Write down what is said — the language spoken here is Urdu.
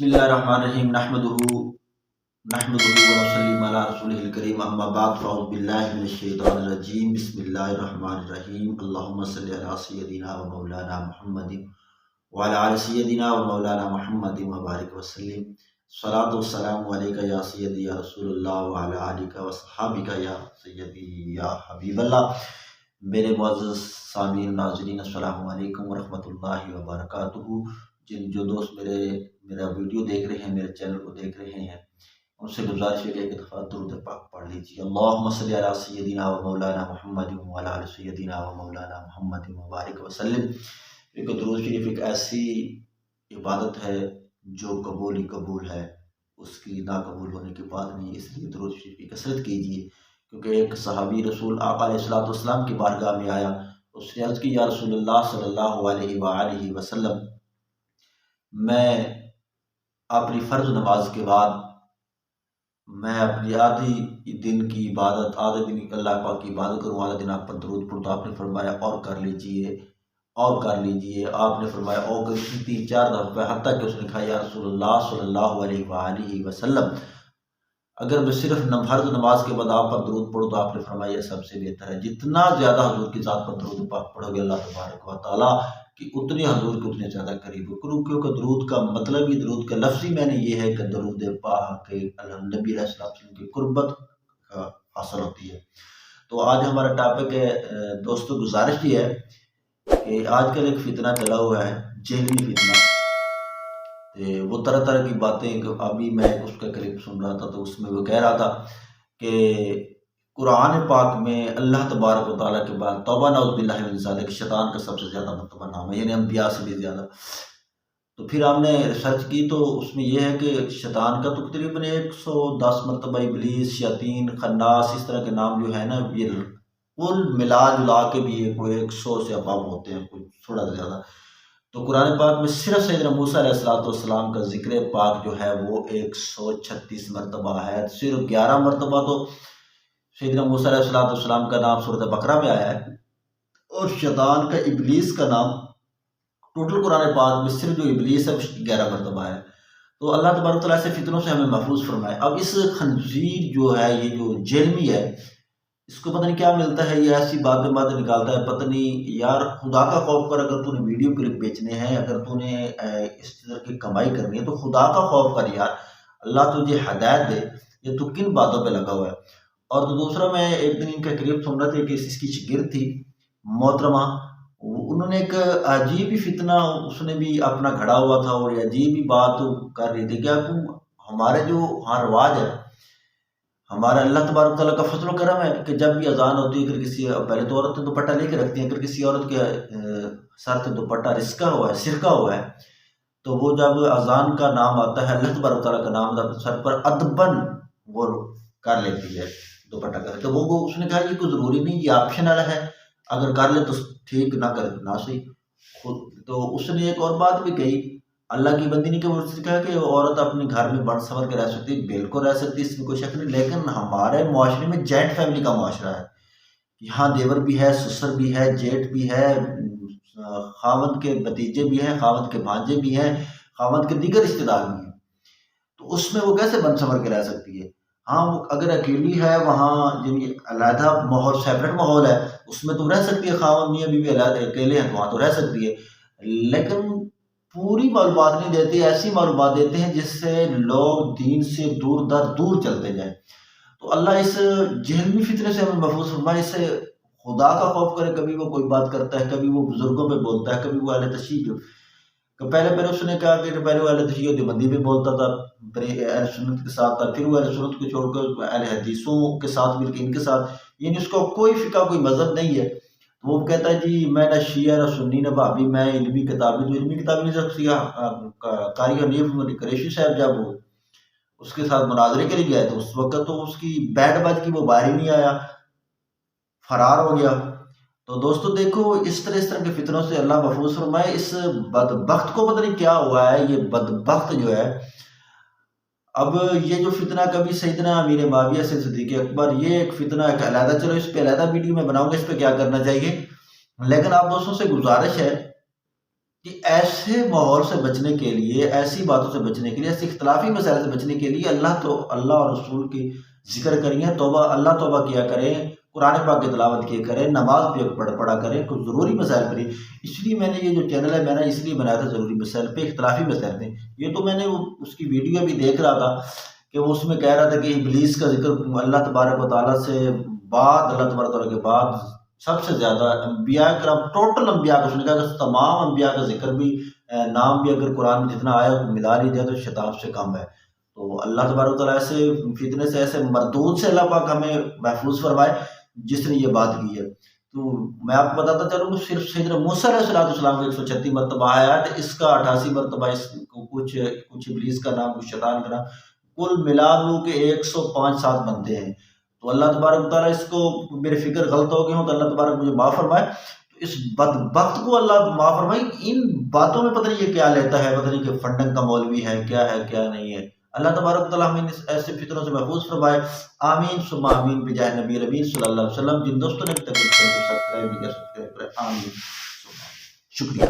بسم اللہ الرحمن الرحیم نحمدہ ونصلی علی رسولہ الکریم اما بعد فاعوذ باللہ من الشیطان الرجیم بسم اللہ الرحمن الرحیم اللہم صلی علی سیدنا و مولانا محمد وعلی آل سیدنا و مولانا محمد وبارک وسلم الصلاۃ والسلام علیکہ یا سیدی یا رسول اللہ وعلی آلک و صحابک یا سیدی یا حبیب اللہ۔ میرے معزز سامعین ناظرین السلام علیکم ورحمۃ اللہ وبرکاتہ۔ جو دوست میرا ویڈیو دیکھ رہے ہیں، میرے چینل کو دیکھ رہے ہیں، ان سے گزارش ہے کہ ایک دفعہ درود پاک پڑھ لیجیے۔ اللہم صلی علی سیدنا و مولانا محمد وعلی آل سیدنا و مولانا محمد مبارک وسلم۔ ایک درود شریف ایک ایسی عبادت ہے جو قبول ہی قبول ہے، اس کی ناقبول ہونے کی بات نہیں، اس لیے درود شریف کی کثرت کیجیے۔ کیونکہ ایک صحابی رسول آقا علیہ الصلوۃ والسلام کی بارگاہ میں آیا، اس نے عرض کی یا رسول اللہ صلی اللہ علیہ وآلہ وسلم، میں اپنی فرض نماز کے بعد میں اپنی آدھی دن کی عبادت، آدھے دن اللہ پاک کی عبادت کروں، آدھے دن آپ پر درود پڑھوں۔ تو آپ نے فرمایا اور کر لیجئے اور کر لیجئے۔ آپ نے فرمایا اور کر لیجئے 3-4 دفعہ، حتیٰ کہ اس نے کہا یا رسول اللہ صلی اللہ علیہ وآلہ وسلم، اگر میں صرف فرض نماز کے بعد آپ پر درود پڑھوں تو آپ نے فرمایا یہ سب سے بہتر ہے۔ جتنا زیادہ حضور کی ذات پر درود پاک پڑھو گے اللہ تبارک و تعالیٰ کہ اتنے حضور کے اتنے زیادہ قریب ہو۔ کیونکہ درود کا مطلب ہی، درود کا لفظ ہی میں نے یہ ہے کہ درود پاک کے نبی علیہ السلام کی قربت حاصل ہوتی ہے۔ تو آج ہمارا ٹاپک ہے، دوستو گزارش یہ ہے کہ آج کل ایک فتنہ چلا ہوا ہے، جہلی فتنہ۔ وہ طرح طرح کی باتیں، ابھی میں اس کا کلپ سن رہا تھا تو اس میں وہ کہہ رہا تھا کہ قرآن پاک میں اللہ تبارک و تعالیٰ کے بعد توبہ نعوذ باللہ من ذالک شیطان کا سب سے زیادہ مرتبہ نام ہے، یعنی انبیاء سے بھی زیادہ۔ تو پھر ہم نے ریسرچ کی تو اس میں یہ ہے کہ شیطان کا تقریباً 110 مرتبہ، ابلیس، شیاطین، خناس، اس طرح کے نام جو ہے نا، یہ کل ملا جلا کے بھی کوئی 100 سے ابو ہوتے ہیں، کوئی تھوڑا زیادہ۔ تو قرآن پاک میں صرف سیدنا موسیٰ علیہ السلام کا ذکر پاک جو ہے وہ 136 مرتبہ ہے۔ صرف 11 مرتبہ تو سیدنا موسیٰ علیہ السلام کا نام سورۃ بقرہ میں آیا ہے، اور شیطان کا، ابلیس کا نام ٹوٹل قرآن پاک میں صرف جو ابلیس ہے 11 مرتبہ ہے۔ تو اللہ تبارک و تعالیٰ سے فتنوں سے ہمیں محفوظ فرمائے۔ اب اس خنزیر جو ہے، یہ جو جہلمی ہے، اس کو پتہ نہیں کیا ملتا ہے، یہ ایسی باتیں نکالتا ہے، پتہ نہیں یار۔ خدا کا خوف کر، اگر تو نے ویڈیو کلپ بیچنے ہیں، اگر تو نے اس طرح کی کمائی کرنی ہے تو خدا کا خوف کر یار، اللہ تجھے ہدایت دے، یہ تو کن باتوں پہ لگا ہوا ہے۔ اور تو دوسرا، میں ایک دن ان کا کلپ سن رہا تھا کہ اس کی شاگرد تھی محترمہ، انہوں نے ایک عجیب ہی فتنہ اس نے بھی اپنا گھڑا ہوا تھا، اور عجیب ہی بات کر رہی تھی کہ ہمارے جو ہاں رواج ہے، ہمارا اللہ تبارک تعالیٰ کا فضل و کرم ہے کہ جب بھی اذان ہوتی ہے، اگر کسی، پہلے تو عورتیں دوپٹہ لے کے رکھتی ہیں، اگر کسی عورت کے سر سے دوپٹہ سرکا ہوا ہے تو وہ جب اذان کا نام آتا ہے، اللہ تبارک تعالیٰ کا نام آتا ہے، سر پر ادباً وہ کر لیتی ہے دوپٹہ کر۔ تو وہ اس نے کہا یہ کوئی ضروری نہیں، یہ آپشنل ہے، اگر کر لے تو ٹھیک، نہ کرے نہ صحیح۔ تو اس نے ایک اور بات بھی کہی، اللہ کی بندی نے کہ اس نے کہا کہ عورت اپنے گھر میں بن سنور کے رہ سکتی، بالکل رہ سکتی، اس میں کوئی شک نہیں، لیکن ہمارے معاشرے میں جوائنٹ فیملی کا معاشرہ ہے، یہاں دیور بھی ہے، سسر بھی ہے، جیٹ بھی ہے، خاوند کے بھتیجے بھی ہیں، خاوند کے بھانجے بھی ہیں، خاوند کے دیگر رشتہ دار بھی ہیں۔ تو اس میں وہ کیسے بن سنور کے رہ سکتی ہے؟ ہاں، وہ اگر اکیلی ہے، وہاں یعنی علیحدہ ماحول، سیپریٹ ماحول ہے، اس میں تو رہ سکتی ہے، خاوند میاں بیوی علیحدہ اکیلے ہیں تو وہاں تو رہ سکتی ہے، لیکن پوری معلومات نہیں دیتے، ایسی معلومات دیتے ہیں جس سے لوگ دین سے دور دور چلتے جائیں۔ تو اللہ اس جہلمی فتنے سے ہمیں محفوظ فرمائے، اس سے خدا کا خوف کرے۔ کبھی وہ کوئی بات کرتا ہے، کبھی وہ بزرگوں پہ بولتا ہے، کبھی وہ اہل تشیع پہلے اس نے کہا کہ پہلے وہ اہل تشیع دیوبندی پہ بولتا تھا، اہل سنت کے ساتھ تھا، پھر وہ اہل سنت کو چھوڑ کر اہل حدیثوں کے ساتھ مل کے ان کے ساتھ، یعنی اس کا کوئی فقہ، کوئی مذہب نہیں ہے۔ وہ کہتا ہے جی میں نہ شیعہ نہ سنی نہ بھابی، میں علمی کتابی، تو علمی کتابی نہیں رکھتی۔ قاری حنیف قریشی صاحب جب وہ اس کے ساتھ مناظرے کے لیے گئے تو اس وقت تو اس کی بیٹ بج کی، وہ باہر ہی نہیں آیا، فرار ہو گیا۔ تو دوستو دیکھو، اس طرح کے فتنوں سے اللہ محفوظ فرمائے۔ اس بدبخت کو پتہ نہیں کیا ہوا ہے، یہ بدبخت جو ہے، اب یہ جو فتنہ کبھی سیدنا امیر معاویہ سے صدیق اکبر، یہ ایک فتنہ ایک علیحدہ، چلو اس پہ علیحدہ ویڈیو میں بناؤں گا اس پہ کیا کرنا چاہیے، لیکن آپ دوستوں سے گزارش ہے کہ ایسے ماحول سے بچنے کے لیے، ایسی باتوں سے بچنے کے لیے، ایسے اختلافی مسائل سے بچنے کے لیے اللہ اور رسول کی ذکر کریے، توبہ اللہ توبہ کیا کریں، قرآن پاک کی تلاوت کیا کریں، نماز بھی پڑھا کریں، کچھ ضروری مسائل پر ہی۔ اس لیے میں نے یہ جو چینل ہے میں نے اس لیے بنایا تھا، ضروری مسائل پہ، اختلافی مسائل تھے یہ تو میں نے اس کی ویڈیو بھی دیکھ رہا تھا کہ وہ اس میں کہہ رہا تھا کہ ابلیس کا ذکر اللہ تبارک و تعالیٰ سے بعد، اللہ تبارک و تعالیٰ کے بعد سب سے زیادہ انبیاء کرام، ٹوٹل انبیاء کو، اس نے کہا کہ تمام انبیاء کا ذکر بھی، نام بھی اگر قرآن میں جتنا آیا ملا لی جائے تو شیطان سے کم ہے۔ تو اللہ تبارک و تعالیٰ ایسے فتنے سے، ایسے مردود سے اللہ پاک ہمیں محفوظ فرمائے جس نے یہ بات کی ہے۔ تو میں آپ کو بتاتا چلوں کہ صرف سیدنا موسیٰ علیہ السلام کا 136 مرتبہ آیا ہے، اس کا 88 مرتبہ، اس کو کچھ ابلیس کا نام، کچھ شیطان کا نام، کل ملا لوں کہ 105 بنتے ہیں۔ تو اللہ تبارک و تعالیٰ، اس کو میرے فکر غلط ہو گئے ہوں تو اللہ تبارک مجھے معاف فرمائے۔ تو اس بدبخت کو اللہ معاف فرمائے، ان باتوں میں پتہ نہیں یہ کیا لیتا ہے، پتہ نہیں کہ فنڈنگ کا مولوی ہے کیا نہیں ہے۔ اللہ تبارک و تعالیٰ ہمیں ایسے فطروں سے محفوظ فرمائے، آمین ثم آمین بجاہ نبی الامین صلی اللہ علیہ وسلم۔ جن دوستوں نے ابھی تک سبسکرائب نہیں کیا، سبسکرائب کریں، آمین ثم آمین۔ شکریہ۔